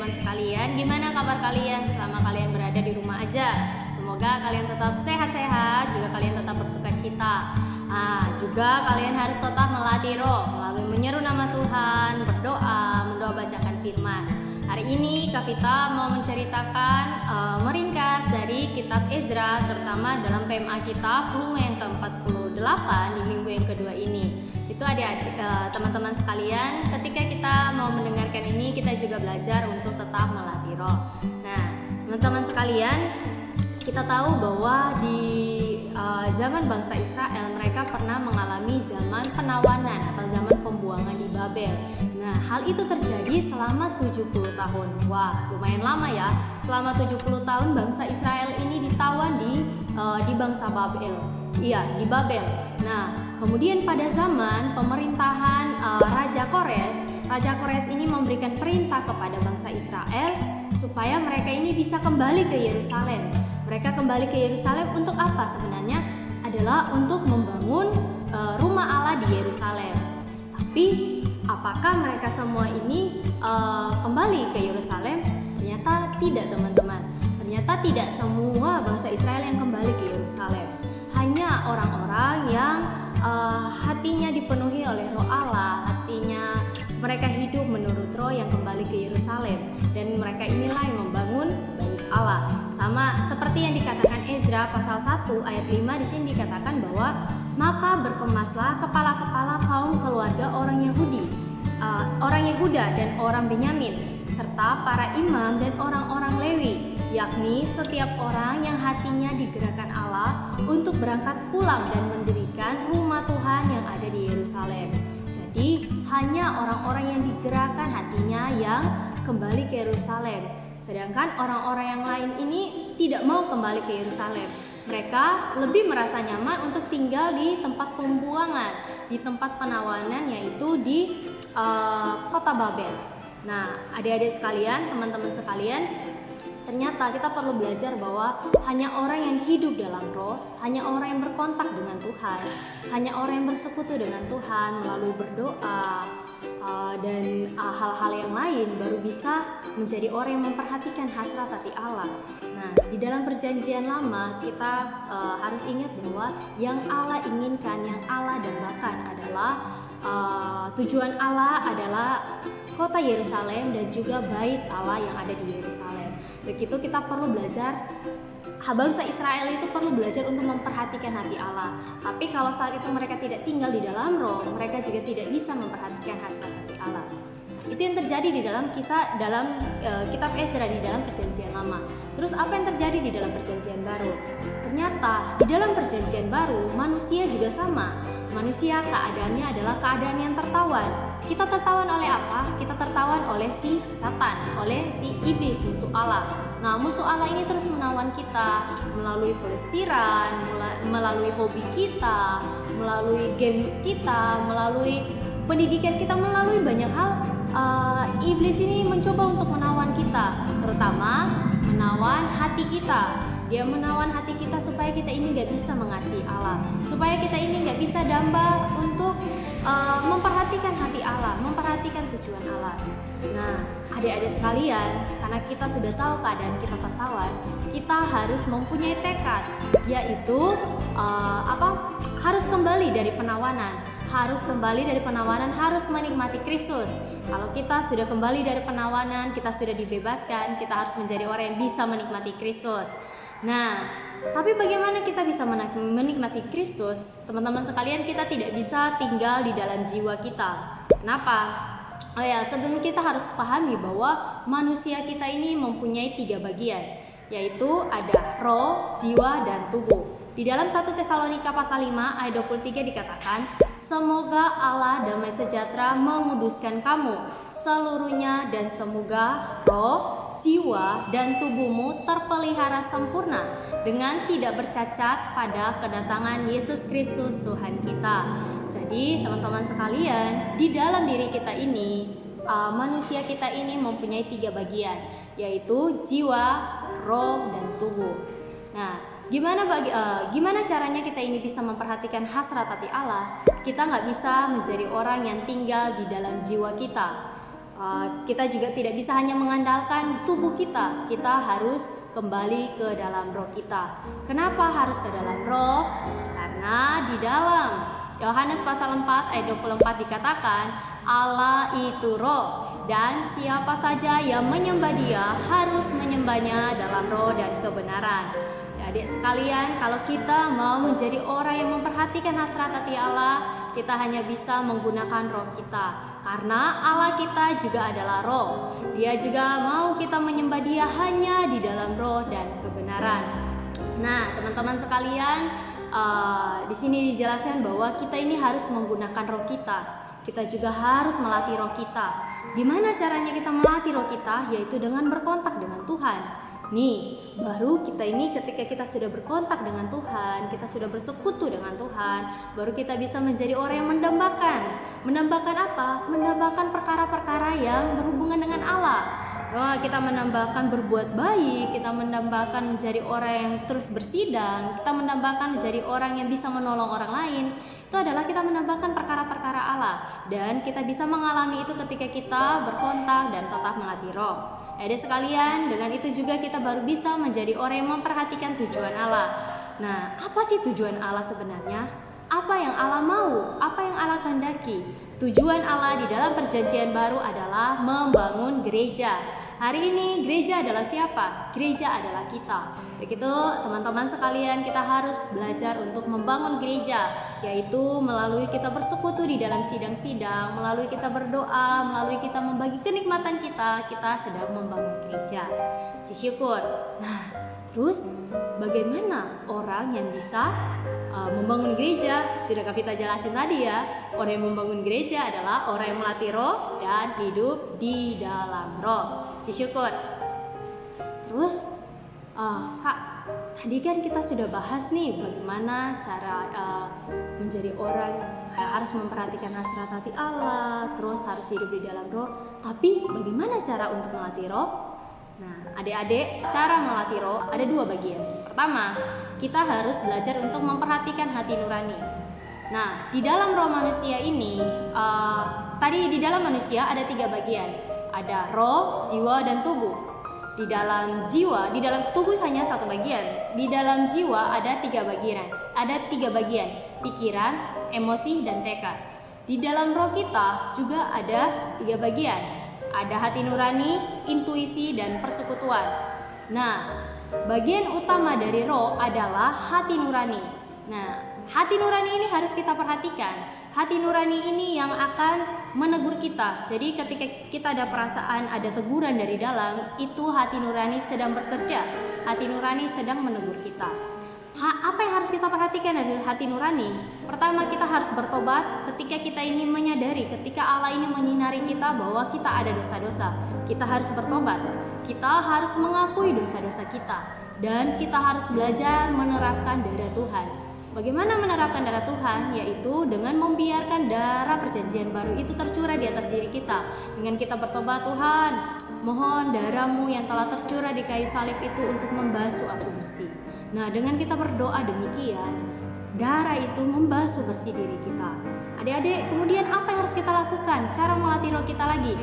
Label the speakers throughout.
Speaker 1: teman-teman sekalian, gimana kabar kalian selama kalian berada di rumah aja? Semoga kalian tetap sehat-sehat, juga kalian tetap bersuka cita. Juga kalian harus tetap melatih roh melalui menyeru nama Tuhan, mendoa bacakan firman. Hari ini Kak Vita mau menceritakan meringkas dari kitab Ezra, terutama dalam PMA kita volume yang ke-48 di minggu yang kedua ini. Itu adik-adik teman-teman sekalian, ketika kita mau mendengarkan ini kita juga belajar untuk tetap melatih roh. Nah, teman-teman sekalian, kita tahu bahwa di zaman bangsa Israel mereka pernah mengalami zaman penawanan atau zaman pembuangan di Babel. Nah, hal itu terjadi selama 70 tahun. Wah, lumayan lama ya. Selama 70 tahun bangsa Israel ini ditawan di bangsa Babel. Iya, di Babel. Nah, kemudian pada zaman pemerintahan Raja Kores ini memberikan perintah kepada bangsa Israel supaya mereka ini bisa kembali ke Yerusalem. Mereka kembali ke Yerusalem untuk apa sebenarnya? Adalah untuk membangun rumah Allah di Yerusalem. Tapi apakah mereka semua ini kembali ke Yerusalem? Ternyata tidak, teman-teman. Ternyata tidak semua bangsa Israel yang kembali ke Yerusalem. Hanya orang-orang yang hatinya dipenuhi oleh roh Allah, hatinya mereka hidup menurut roh yang kembali ke Yerusalem, dan mereka inilah yang membangun bait Allah. Sama seperti yang dikatakan Ezra pasal 1 ayat 5, di sini dikatakan bahwa maka berkemaslah kepala-kepala kaum keluarga orang Yehuda dan orang Benyamin, serta para imam dan orang-orang Lewi, yakni setiap orang yang hatinya digerakkan Allah untuk berangkat pulang dan mendirikan rumah Tuhan yang ada di Yerusalem. Jadi hanya orang-orang yang digerakkan hatinya yang kembali ke Yerusalem. Sedangkan orang-orang yang lain ini tidak mau kembali ke Yerusalem. Mereka lebih merasa nyaman untuk tinggal di tempat pembuangan, di tempat penawanan, yaitu di kota Babel. Nah, adik-adik sekalian, teman-teman sekalian, ternyata kita perlu belajar bahwa hanya orang yang hidup dalam roh, hanya orang yang berkontak dengan Tuhan, hanya orang yang bersekutu dengan Tuhan melalui berdoa dan hal-hal yang lain baru bisa menjadi orang yang memperhatikan hasrat hati Allah. Nah, di dalam perjanjian lama kita harus ingat bahwa yang Allah inginkan, yang Allah dambakan adalah tujuan Allah adalah kota Yerusalem dan juga bait Allah yang ada di Yerusalem. Begitu kita perlu belajar, bangsa Israel itu perlu belajar untuk memperhatikan hati Allah. Tapi kalau saat itu mereka tidak tinggal di dalam roh, mereka juga tidak bisa memperhatikan hasrat hati Allah. Itu yang terjadi di dalam kitab Ezra di dalam perjanjian lama. Terus apa yang terjadi di dalam perjanjian baru? Ternyata di dalam perjanjian baru manusia juga sama. Manusia keadaannya adalah keadaan yang tertawan. Kita tertawan oleh apa? Kita tertawan oleh si Satan, oleh si iblis, musuh Allah. Nah, musuh Allah ini terus menawan kita melalui pelesiran, melalui hobi kita, melalui games kita, melalui pendidikan kita, melalui banyak hal. Iblis ini mencoba untuk menawan kita, terutama menawan hati kita. Dia menawan hati kita supaya kita ini gak bisa mengasihi Allah, supaya kita ini gak bisa damba untuk memperhatikan hati Allah, memperhatikan tujuan Allah. Nah, adik-adik sekalian, karena kita sudah tahu keadaan kita tertawan, kita harus mempunyai tekad, yaitu harus kembali dari penawanan. Harus menikmati Kristus. Kalau kita sudah kembali dari penawanan, kita sudah dibebaskan, kita harus menjadi orang yang bisa menikmati Kristus. Nah, tapi bagaimana kita bisa menikmati Kristus? Teman-teman sekalian, kita tidak bisa tinggal di dalam jiwa kita. Kenapa? Sebelum kita harus pahami bahwa manusia kita ini mempunyai 3 bagian, yaitu ada roh, jiwa, dan tubuh. Di dalam 1 Tesalonika pasal 5 ayat 23 dikatakan, semoga Allah damai sejahtera menguduskan kamu seluruhnya, dan semoga roh, jiwa, dan tubuhmu terpelihara sempurna dengan tidak bercacat pada kedatangan Yesus Kristus Tuhan kita. Jadi teman-teman sekalian, di dalam diri kita ini, manusia kita ini mempunyai 3 bagian, yaitu jiwa, roh, dan tubuh. Nah, gimana caranya kita ini bisa memperhatikan hasrat hati Allah? Kita nggak bisa menjadi orang yang tinggal di dalam jiwa kita. Kita juga tidak bisa hanya mengandalkan tubuh kita. Kita harus kembali ke dalam roh kita. Kenapa harus ke dalam roh? Karena di dalam Yohanes pasal 4 ayat 24 dikatakan Allah itu roh, dan siapa saja yang menyembah Dia harus menyembahnya dalam roh dan kebenaran. Ya, adik sekalian, kalau kita mau menjadi orang yang memperhatikan hasrat hati Allah, kita hanya bisa menggunakan roh kita. Karena Allah kita juga adalah roh. Dia juga mau kita menyembah Dia hanya di dalam roh dan kebenaran. Nah, teman-teman sekalian, di sini dijelaskan bahwa kita ini harus menggunakan roh kita. Kita juga harus melatih roh kita. Gimana caranya kita melatih roh kita? Yaitu dengan berkontak dengan Tuhan. Nih, baru kita ini ketika kita sudah berkontak dengan Tuhan, kita sudah bersekutu dengan Tuhan, baru kita bisa menjadi orang yang mendambakan. Mendambakan apa? Mendambakan perkara-perkara yang berhubungan dengan Allah. Kita menambahkan berbuat baik, kita menambahkan menjadi orang yang terus bersidang, kita menambahkan menjadi orang yang bisa menolong orang lain. Itu adalah kita menambahkan perkara-perkara Allah, dan kita bisa mengalami itu ketika kita berkontak dan tetap melatih roh. Adik sekalian, dengan itu juga kita baru bisa menjadi orang yang memperhatikan tujuan Allah. Nah, apa sih tujuan Allah sebenarnya? Apa yang Allah mau? Apa yang Allah kehendaki? Tujuan Allah di dalam perjanjian baru adalah membangun gereja. Hari ini gereja adalah siapa? Gereja adalah kita. Begitu teman-teman sekalian, kita harus belajar untuk membangun gereja, yaitu melalui kita bersekutu di dalam sidang-sidang, melalui kita berdoa, melalui kita membagi kenikmatan kita sedang membangun gereja. Puji syukur. Nah, terus bagaimana orang yang bisa membangun gereja? Sudah kita jelasin tadi ya. Orang yang membangun gereja adalah orang yang melatih roh dan hidup di dalam roh. Puji syukur. Terus Kak, tadi kan kita sudah bahas nih bagaimana cara menjadi orang yang harus memperhatikan hasrat hati Allah, terus harus hidup di dalam roh. Tapi bagaimana cara untuk melatih roh? Nah, adik-adik, cara melatih roh ada dua bagian. Pertama, kita harus belajar untuk memperhatikan hati nurani. Nah, di dalam roh manusia ini, tadi di dalam manusia ada tiga bagian. Ada roh, jiwa, dan tubuh. Di dalam jiwa, di dalam tubuh hanya satu bagian. Di dalam jiwa ada tiga bagian. Ada tiga bagian: pikiran, emosi, dan tekad. Di dalam roh kita juga ada tiga bagian. Ada hati nurani, intuisi, dan persekutuan. Nah, bagian utama dari roh adalah hati nurani. Nah, hati nurani ini harus kita perhatikan. Hati nurani ini yang akan menegur kita. Jadi ketika kita ada perasaan, ada teguran dari dalam, itu hati nurani sedang bekerja. Hati nurani sedang menegur kita. Apa yang harus kita perhatikan dari hati nurani? Pertama, kita harus bertobat ketika kita ini menyadari, ketika Allah ini menyinari kita bahwa kita ada dosa-dosa. Kita harus bertobat. Kita harus mengakui dosa-dosa kita. Dan kita harus belajar menerapkan darah Tuhan. Bagaimana menerapkan darah Tuhan? Yaitu dengan membiarkan darah perjanjian baru itu tercurah di atas diri kita. Dengan kita bertobat, Tuhan, mohon darah-Mu yang telah tercurah di kayu salib itu untuk membasuh aku bersih. Nah, dengan kita berdoa demikian, darah itu membasuh bersih diri kita. Adik-adik, kemudian apa yang harus kita lakukan? Cara melatih roh kita lagi.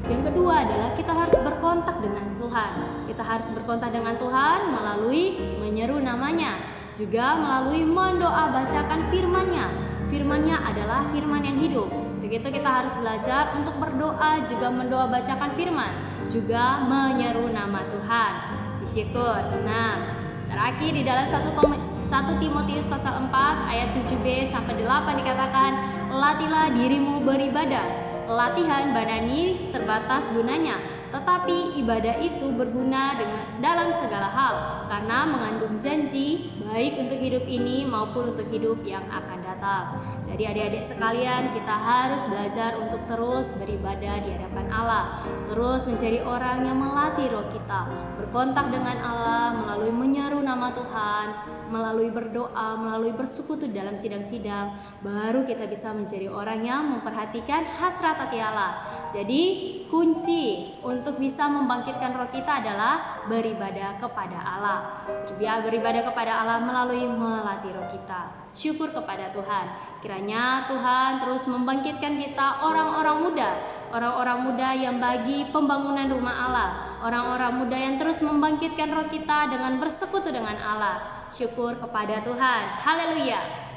Speaker 1: Yang kedua adalah kita harus berkontak dengan Tuhan. Kita harus berkontak dengan Tuhan melalui menyeru namanya, juga melalui mendoa bacakan firman-Nya. Firman-Nya adalah firman yang hidup. Begitu kita harus belajar untuk berdoa, juga mendoa bacakan firman, juga menyeru nama Tuhan. Syukur. Nah, terakhir di dalam 1 Timotius pasal 4 ayat 7b sampai 8 dikatakan, latihlah dirimu beribadah. Latihan badani terbatas gunanya, tetapi ibadah itu berguna dalam segala hal, karena mengandung janji baik untuk hidup ini maupun untuk hidup yang akan datang. Jadi adik-adik sekalian, kita harus belajar untuk terus beribadah di hadapan Allah, terus menjadi orang yang melatih roh kita, berkontak dengan Allah melalui menyeru nama Tuhan, melalui berdoa, melalui bersekutu dalam sidang-sidang, baru kita bisa menjadi orang yang memperhatikan hasrat hati Allah. Jadi kunci untuk bisa membangkitkan roh kita adalah beribadah kepada Allah. Beribadah kepada Allah melalui melatih roh kita. Syukur kepada Tuhan. Kiranya Tuhan terus membangkitkan kita orang-orang muda, orang-orang muda yang bagi pembangunan rumah Allah, orang-orang muda yang terus membangkitkan roh kita dengan bersekutu dengan Allah. Syukur kepada Tuhan. Haleluya.